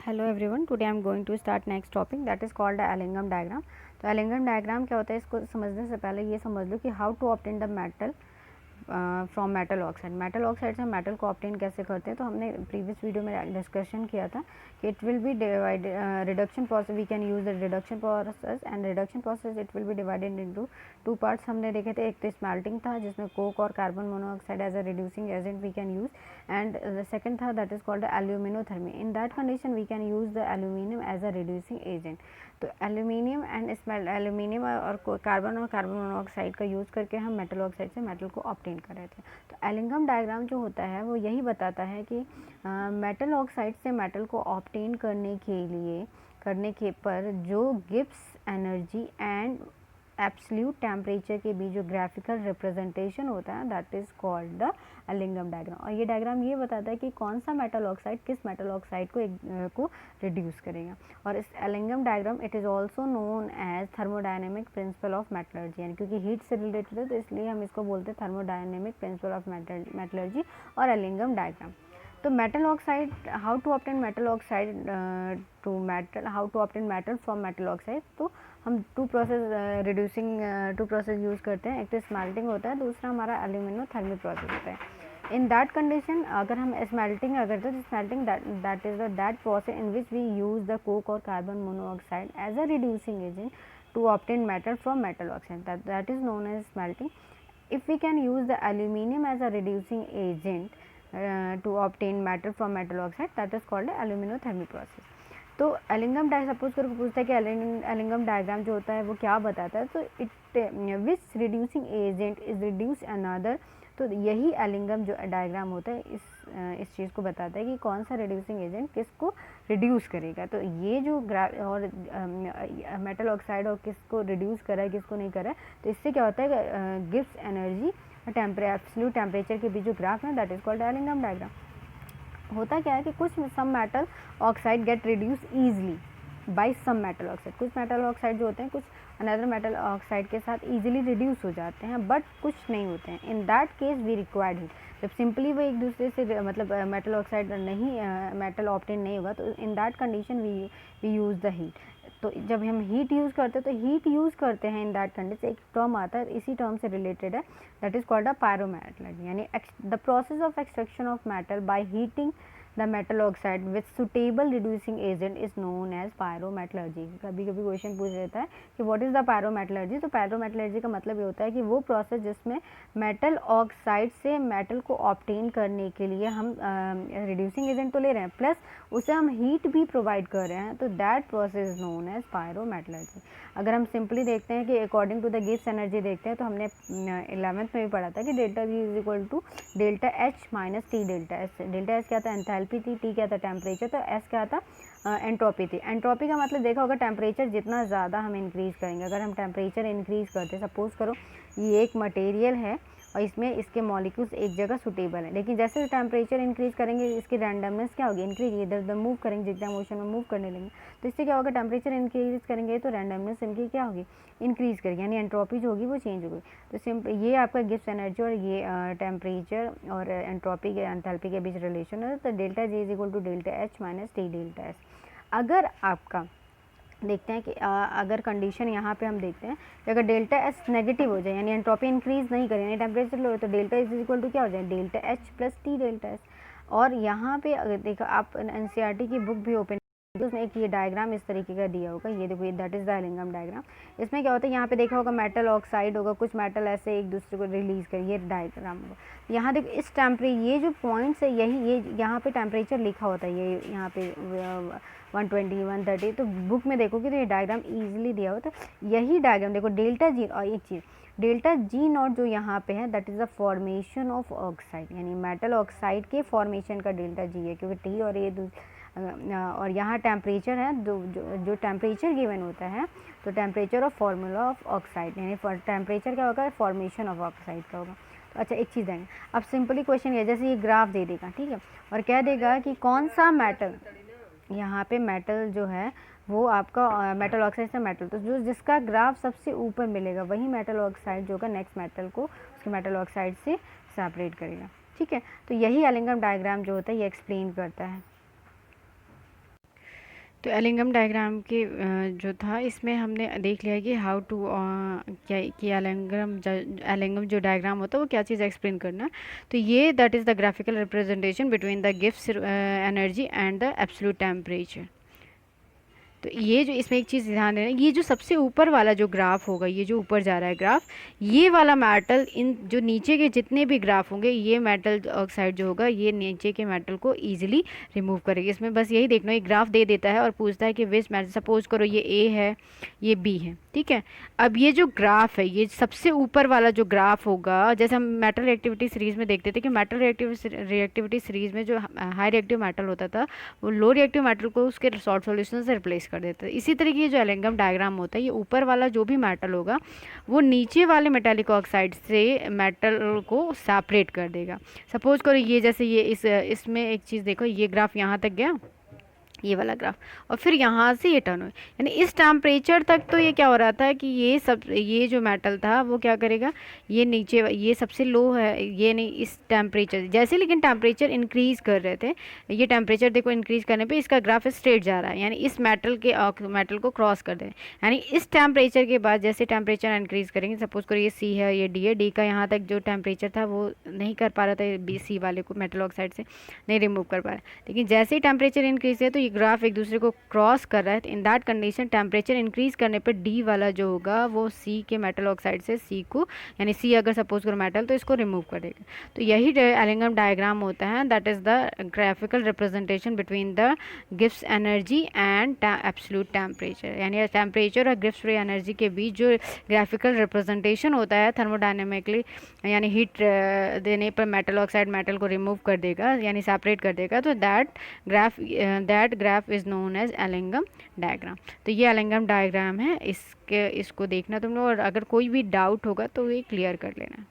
Hello everyone, today I am going to start next topic that is called Ellingham diagram. तो Ellingham diagram क्या होता है, इसको समझने से पहले ये समझ लो कि how to obtain the metal from metal oxide. Metal oxide से मेटल को ऑब्टेन कैसे करते हैं, तो हमने प्रीवियस वीडियो में डिस्कशन किया था कि it will be divide reduction process, we can use the reduction process and reduction process it will be divided into two parts हमने देखे थे। एक तो स्मेल्टिंग था जिसमें कोक और carbon monoxide as a reducing agent we can use, and the second था that is called aluminothermy. In that condition we can use the aluminium as a reducing agent. तो एल्यूमिनियम एंड स्मेल एल्यूमिनियम और carbon monoxide का use करके हम metal oxide से metal को obtain कर रहे थे। तो एलिंगम डायग्राम जो होता है वो यही बताता है कि मेटल ऑक्साइड से मेटल को ऑब्टेन करने के पर जो Gibbs energy and absolute temperature के बीच जो ग्राफिकल रिप्रेजेंटेशन होता है that is called the Ellingham diagram. और ये डायग्राम ये बताता है कि कौन सा मेटल ऑक्साइड किस मेटल ऑक्साइड को रिड्यूस करेगा। और इस Ellingham diagram it is also known as thermodynamic principle of metallurgy, यानी क्योंकि हीट से रिलेटेड है तो इसलिए हम इसको बोलते हैं थर्मोडायनेमिक प्रिंसिपल ऑफ मेटलर्जी और एलिंगम डायग्राम। तो metal oxide, how to obtain metal oxide how to obtain metal from metal oxide. तो हम टू प्रोसेस यूज़ करते हैं। एक तो स्मेल्टिंग होता है, दूसरा हमारा एल्यूमिनोथर्मी प्रोसेस होता है। इन दैट कंडीशन अगर हम स्मेल्टिंग करते हैं तो smelting that is that process in which we use the coke और carbon monoxide as a reducing agent to obtain metal from metal oxide, that is known as smelting. if we can use the aluminum as a reducing agent to obtain metal from metal oxide, that is called aluminothermy process. तो Ellingham suppose करके पूछता है कि Ellingham diagram जो होता है वो क्या बताता है, तो it which reducing agent is reduce another. तो यही एलिंगम जो डायग्राम होता है इस चीज़ को बताता है कि कौन सा रिड्यूसिंग एजेंट किसको रिड्यूस करेगा। तो ये जो और मेटल ऑक्साइड और किसको रिड्यूस करा है किसको नहीं करा है, तो इससे क्या होता है गिव्स एनर्जी एब्सोल्यूट टेम्परेचर के बीच जो ग्राफ है that is called Ellingham diagram. होता क्या है कि कुछ some metal oxide get reduce easily by some metal oxide. कुछ मेटल ऑक्साइड जो होते हैं कुछ अनदर मेटल ऑक्साइड के साथ इजीली रिड्यूस हो जाते हैं, बट कुछ नहीं होते हैं। In that case we required heat. जब सिंपली वो एक दूसरे से मतलब मेटल ऑक्साइड नहीं मेटल ऑब्टेन नहीं होगा, तो in that condition we use the heat. तो जब हम हीट यूज़ करते हैं तो हीट यूज़ करते हैं इन दैट कंडीशन, एक टर्म आता है इसी टर्म से रिलेटेड है that is called a pyrometallurgy, यानी the process of extraction of metal by heating the metal oxide with suitable reducing agent is known as pyrometallurgy. कभी कभी क्वेश्चन पूछ लेता है कि व्हाट इज़ द पायरोमेटलर्जी। तो पायरोमेटलर्जी का मतलब ये होता है कि वो प्रोसेस जिसमें मेटल ऑक्साइड से मेटल को ऑब्टेन करने के लिए हम रिड्यूसिंग एजेंट तो ले रहे हैं प्लस उसे हम हीट भी प्रोवाइड कर रहे हैं, तो that process is known as pyrometallurgy. अगर हम सिंपली देखते हैं कि according to the Gibbs energy देखते हैं, तो हमने 11th में भी पढ़ा था कि delta G is equal to delta H minus T delta S. Delta S क्या था, एंथैल्पी थी, टी क्या था, टेम्परेचर, तो एस क्या था, एंट्रोपी थी। एंट्रोपी का मतलब देखा होगा टेम्परेचर जितना ज़्यादा हम इंक्रीज़ करेंगे, अगर हम टेम्परेचर इंक्रीज़ करते हैं, सपोज़ करो ये एक मटेरियल है और इसमें इसके मॉलिक्यूल्स एक जगह सुटेबल है, लेकिन जैसे टेम्परेचर इंक्रीज़ करेंगे इसकी रैंडमनेस क्या होगी, इंक्रीज, इधर उधर मूव करेंगे, जितना मोशन में मूव करने लगेंगे, तो इससे क्या होगा, टेम्परेचर इंक्रीज करेंगे तो रैंडमनेस इनकी क्या होगी, इंक्रीज़ करेगी, यानी एंट्रोपी जो होगी वो चेंज होगी। तो सिंपल ये आपका गिब्स एनर्जी और ये टेम्परेचर और एंट्रोपी के एंथैल्पी के बीच रिलेशन है। तो delta G is equal to delta H minus T delta S. अगर आपका देखते हैं कि अगर कंडीशन यहाँ पे हम देखते हैं कि अगर डेल्टा एस नेगेटिव हो जाए, यानी एंट्रोपी इंक्रीज नहीं करे, यानी टेम्परेचर लो, तो डेल्टा इज इक्वल टू क्या हो जाए, delta H plus T delta S. और यहाँ पे अगर देखो आप एनसीईआरटी की बुक भी ओपन, तो उसमें एक ये डायग्राम इस तरीके का दिया होगा, ये देखो, ये that is the Ellingham diagram. इसमें क्या होता है, यहाँ पे देखा होगा मेटल ऑक्साइड होगा, कुछ मेटल ऐसे एक दूसरे को रिलीज कर, ये डायग्राम होगा। यहाँ देखो इस ये जो पॉइंट्स है यही, ये यहाँ पे टेम्परेचर लिखा होता है, ये यहाँ पे 120 130, तो बुक में देखोगे तो ये डायग्राम ईजिली दिया होता है। यही डायग्राम देखो डेल्टा जी, और एक चीज़ डेल्टा जी नॉट जो यहाँ पे है that is the formation of oxide, यानी मेटल ऑक्साइड के फॉर्मेशन का डेल्टा जी है, क्योंकि टी और ये और यहाँ टेम्परेचर है, जो टेम्परेचर गिवन होता है, तो temperature of formula of oxide, यानी टेम्परेचर क्या होगा, फॉर्मेशन ऑफ ऑक्साइड का होगा। तो अच्छा एक चीज़ देंगे, अब सिंपली क्वेश्चन ये, जैसे ये ग्राफ दे देगा, ठीक है, और कह देगा कि कौन सा मेटल, यहाँ पे मेटल जो है वो आपका मेटल ऑक्साइड से मेटल, तो जो जिसका ग्राफ सबसे ऊपर मिलेगा वही मेटल ऑक्साइड जो होगा नेक्स्ट मेटल को उसके मेटल ऑक्साइड से सेपरेट करेगा, ठीक है। तो यही एलिंगम डायग्राम जो होता है ये एक्सप्लेन करता है। तो एलिंगम डायग्राम के जो था इसमें हमने देख लिया कि हाउ टू क्या कि एलिंगम जो डायग्राम होता है वो क्या चीज़ एक्सप्लेन करना। तो ये that is the graphical representation between the Gibbs energy and the absolute temperature. तो ये जो इसमें एक चीज़ ध्यान देना, ये जो सबसे ऊपर वाला जो ग्राफ होगा, ये जो ऊपर जा रहा है ग्राफ, ये वाला मेटल इन जो नीचे के जितने भी ग्राफ होंगे, ये मेटल ऑक्साइड जो होगा ये नीचे के मेटल को इजीली रिमूव करेगी। इसमें बस यही देखना, एक ग्राफ दे देता है और पूछता है कि विच मेटल, सपोज करो ये ए है, ये बी है, ठीक है। अब ये जो ग्राफ है, ये सबसे ऊपर वाला जो ग्राफ होगा, जैसे हम मेटल रिएक्टिविटी सीरीज में देखते थे कि मेटल रिएक्टिविटी सीरीज में जो हाई रिएक्टिव मेटल होता था वो लो रिएक्टिव मेटल को उसके सॉल्ट सॉल्यूशन से रिप्लेस कर देता है। इसी तरीके ये जो एलिंगम डायग्राम होता है, ये ऊपर वाला जो भी मेटल होगा वो नीचे वाले मेटालिक ऑक्साइड से मेटल को सेपरेट कर देगा। सपोज करो ये जैसे ये इसमें एक चीज़ देखो, ये ग्राफ यहाँ तक गया, ये वाला ग्राफ, और फिर यहाँ से ये टर्न हो, यानी इस टेम्परेचर तक तो ये क्या हो रहा था कि ये जो मेटल था वो क्या करेगा, ये नीचे ये सबसे लो है, ये नहीं, इस टेम्परेचर जैसे, लेकिन टेम्परेचर इंक्रीज़ कर रहे थे, ये टेम्परेचर देखो इंक्रीज़ करने पे इसका ग्राफ स्ट्रेट जा रहा है, यानी इस मेटल को क्रॉस कर दे, यानी इस टेम्परेचर के बाद जैसे टेम्परेचर इंक्रीज़ करेंगे, सपोज करो ये सी है, ये डी है, डी का यहाँ तक जो टेम्परेचर था वो नहीं कर पा रहा था बी सी वाले को, मेटल ऑक्साइड से नहीं रिमूव कर पा रहा, लेकिन जैसे ही टेम्परेचर इंक्रीज है तो ये ग्राफ एक दूसरे को क्रॉस कर रहा है। इन दैट कंडीशन टेम्परेचर इंक्रीज करने पे डी वाला जो होगा वो सी के मेटल ऑक्साइड से सी को, यानी सी अगर सपोज करो मेटल, तो इसको रिमूव कर देगा। तो यही एलिंगम डायग्राम होता है, that is the graphical representation between the Gibbs energy and absolute temperature, यानी टेम्परेचर और गिब्स फ्री एनर्जी के बीच जो ग्राफिकल रिप्रेजेंटेशन होता है थर्मोडायनेमिकली, यानी हीट देने पर मेटल ऑक्साइड मेटल को रिमूव कर देगा, यानी सेपरेट कर देगा, तो that graph is known as Ellingham diagram. तो ये एलिंगम डायग्राम है, इसको देखना तुम लोग, और अगर कोई भी डाउट होगा तो ये क्लियर कर लेना।